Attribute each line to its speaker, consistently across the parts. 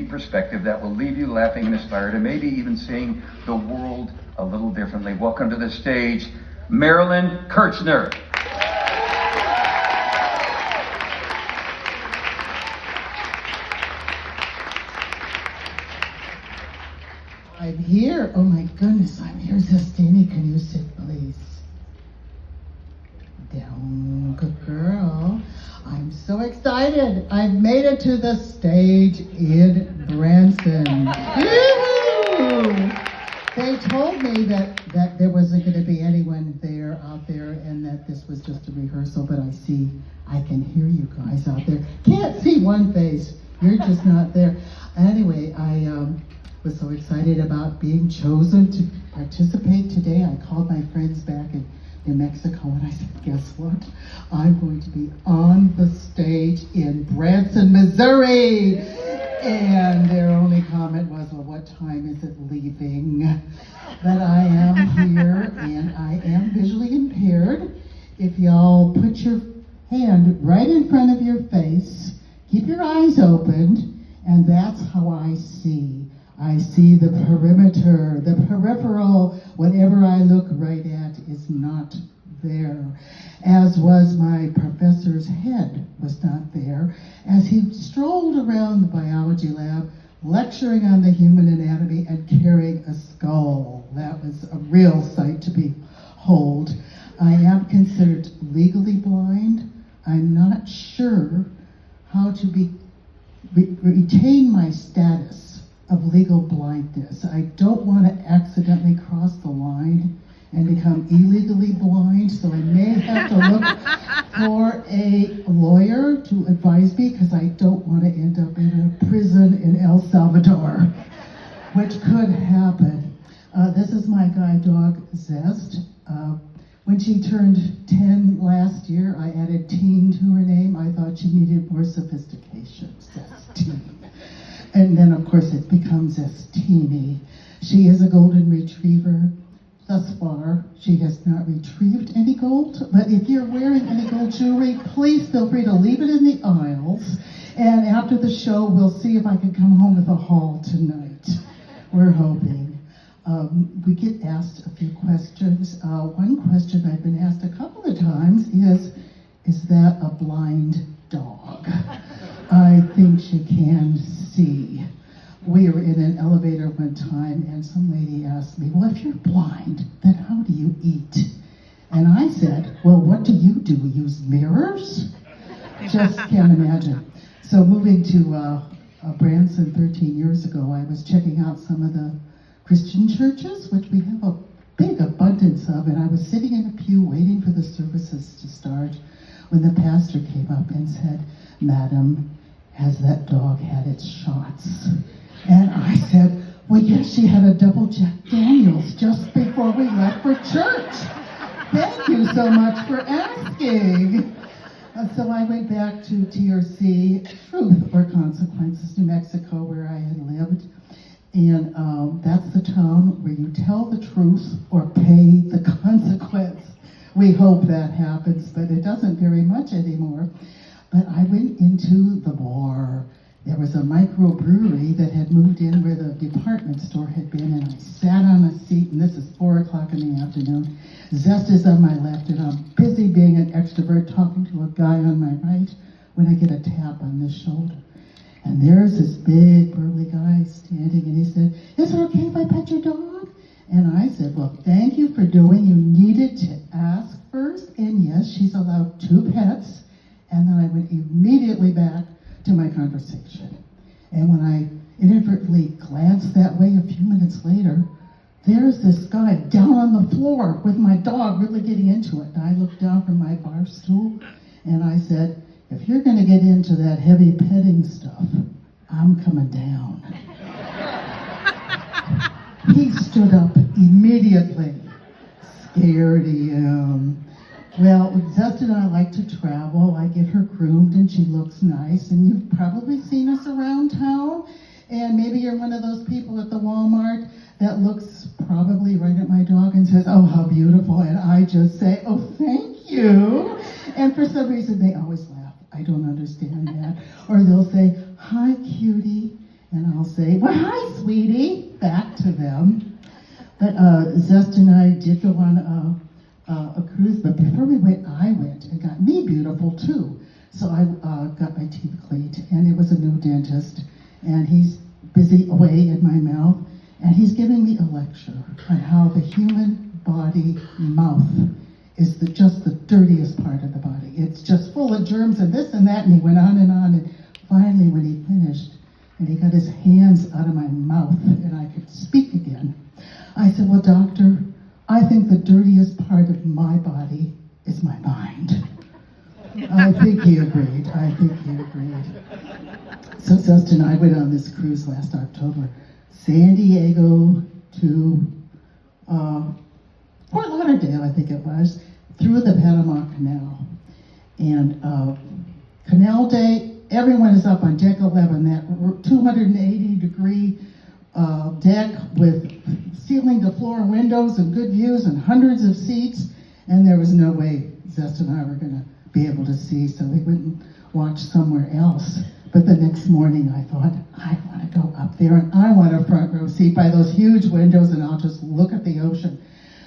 Speaker 1: unique perspective that will leave you laughing and inspired and maybe even seeing the world a little differently. Welcome to the stage, Marilyn Kirchner.
Speaker 2: I'm here. Oh my goodness, I'm here. Zestini, can you sit, please? Down, good girl. I'm so excited. I've made it to the stage in Branson. Woo-hoo! They told me that there wasn't going to be anyone there out there and that this was just a rehearsal, but I can hear you guys out there. Can't see one face. You're just not there. Anyway, I was so excited about being chosen to participate today. I called my friends back in New Mexico and I said, guess what? I'm going to be on the stage in Branson, Missouri. And their only comment was, well, what time is it leaving? But I am here and I am visually impaired. If y'all put your hand right in front of your face, keep your eyes open, and that's how I see. I see the perimeter, the peripheral, whatever I look right at is not there. As was my professor's head was not there, as he strolled around the biology lab, lecturing on the human anatomy and carrying a skull. That was a real sight to behold. I am considered legally blind. I'm not sure how to retain my status of legal blindness. I don't want to accidentally cross the line and become illegally blind, so I may have to look for a lawyer to advise me because I don't want to end up in a prison in El Salvador, which could happen. This is my guide dog, Zest. When she turned 10 last year, I added teen to her name. I thought she needed more sophistication, Zestine. And then, of course, it becomes Zestini. She is a golden retriever. Thus far, she has not retrieved any gold, but if you're wearing any gold jewelry, please feel free to leave it in the aisles. And after the show, we'll see if I can come home with a haul tonight. We're hoping. We get asked a few questions. One question I've been asked a couple of times is that a blind dog? I think she can see. We were in an elevator one time and some lady asked me, well, if you're blind, then how do you eat? And I said, well, what do? Use mirrors? Just can't imagine. So moving to Branson 13 years ago, I was checking out some of the Christian churches, which we have a big abundance of, and I was sitting in a pew waiting for the services to start when the pastor came up and said, Madam, has that dog had its shots? And I said, well, yes, she had a double Jack Daniels just before we left for church. Thank you so much for asking. So I went back to TRC, Truth or Consequences, New Mexico, where I had lived. And that's the town where you tell the truth or pay the consequence. We hope that happens, but it doesn't very much anymore. But I went into the bar. There was a microbrewery that had moved in where the department store had been, and I sat on a seat, and this is 4 o'clock in the afternoon. Zest is on my left, and I'm busy being an extrovert talking to a guy on my right when I get a tap on the shoulder. And there's this big burly guy standing, and he said, is it okay if I pet your dog? And I said, well, thank you for doing. You needed to ask first, and yes, she's allowed 2 pets. And then I went immediately back to my conversation. And when I inadvertently glanced that way a few minutes later, there's this guy down on the floor with my dog really getting into it. And I looked down from my bar stool and I said, if you're going to get into that heavy petting stuff, I'm coming down. He stood up immediately, scared him. Well, Zest and I like to travel. I get her groomed and she looks nice. And you've probably seen us around town. And maybe you're one of those people at the Walmart that looks probably right at my dog and says, oh, how beautiful. And I just say, oh, thank you. And for some reason, they always laugh. I don't understand that. Or they'll say, hi, cutie. and I'll say, well, hi, sweetie, back to them. But Zest and I did go on a cruise, but before we went, I went and got me beautiful too. So I got my teeth cleaned, and it was a new dentist, and he's busy away in my mouth, and he's giving me a lecture on how the human body mouth is just the dirtiest part of the body. It's just full of germs and this and that, and he went on, and finally when he finished, and he got his hands out of my mouth, and I could speak again, I said, well, doctor, I think the dirtiest part of my body is my mind. I think he agreed. So Zest and I went on this cruise last October, San Diego to Fort Lauderdale, I think it was, through the Panama Canal. And Canal Day, everyone is up on deck 11, that 280-degree deck with ceiling-to-floor windows and good views and hundreds of seats. And there was no way Zest and I were going to be able to see, so we went and watched somewhere else. But the next morning I thought, I want to go up there and I want a front row seat by those huge windows and I'll just look at the ocean.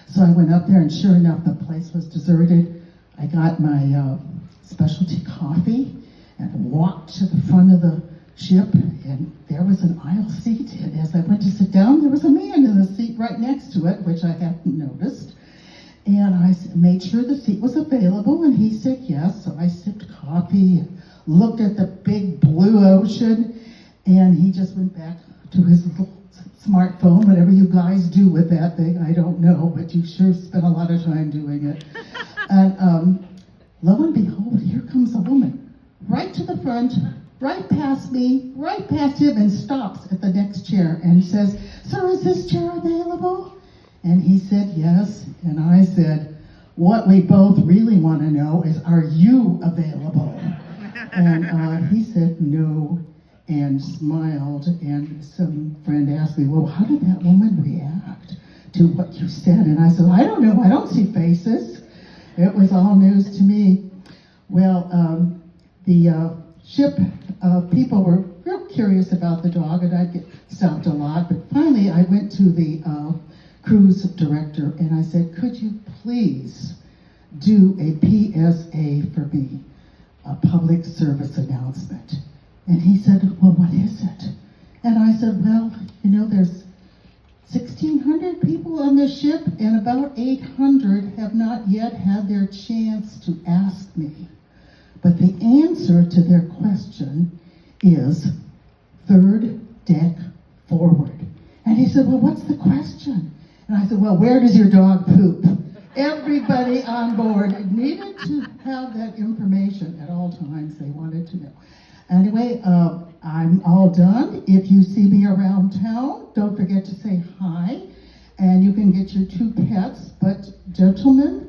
Speaker 2: So I went up there and sure enough, the place was deserted. I got my specialty coffee and walked to the front of the ship, and there was an aisle seat, and as I went to sit down, there was a man in the seat right next to it, which I hadn't noticed. And I made sure the seat was available, and he said yes. So I sipped coffee and looked at the big blue ocean, and he just went back to his little smartphone, whatever you guys do with that thing, I don't know, but you sure spent a lot of time doing it. And lo and behold, here comes a woman, right to the front, right past me, right past him, and stops at the next chair and says, sir, is this chair available? And he said yes, and I said, what we both really want to know is, are you available? And he said no, and smiled, and some friend asked me, well, how did that woman react to what you said? And I said, I don't know, I don't see faces. It was all news to me. Well, the ship people were real curious about the dog, and I'd get stopped a lot, but finally I went to the cruise director, and I said, could you please do a PSA for me, a public service announcement? And he said, well, what is it? And I said, well, you know, there's 1,600 people on this ship, and about 800 have not yet had their chance to ask me. But the answer to their question is third deck forward. And he said, well, what's the question? And I said, well, where does your dog poop? Everybody on board needed to have that information at all times. They wanted to know. Anyway, I'm all done. If you see me around town, don't forget to say hi. And you can get your 2 pets. But gentlemen,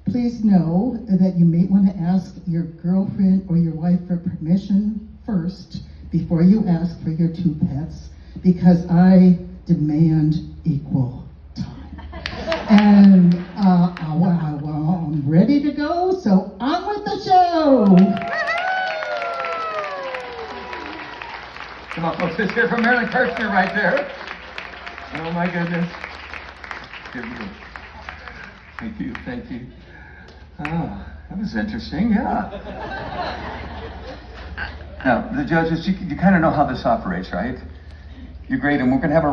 Speaker 2: please know that you may want to ask your girlfriend or your wife for permission first before you ask for your 2 pets, because I demand equal time. And I'm ready to go, so on with the show.
Speaker 1: Come on, folks, let's hear from Marilyn Kirchner right there. Oh, my goodness. Here we go. Thank you. Oh, that was interesting, yeah. Now, the judges, you kind of know how this operates, right? You're great, and we're going to have a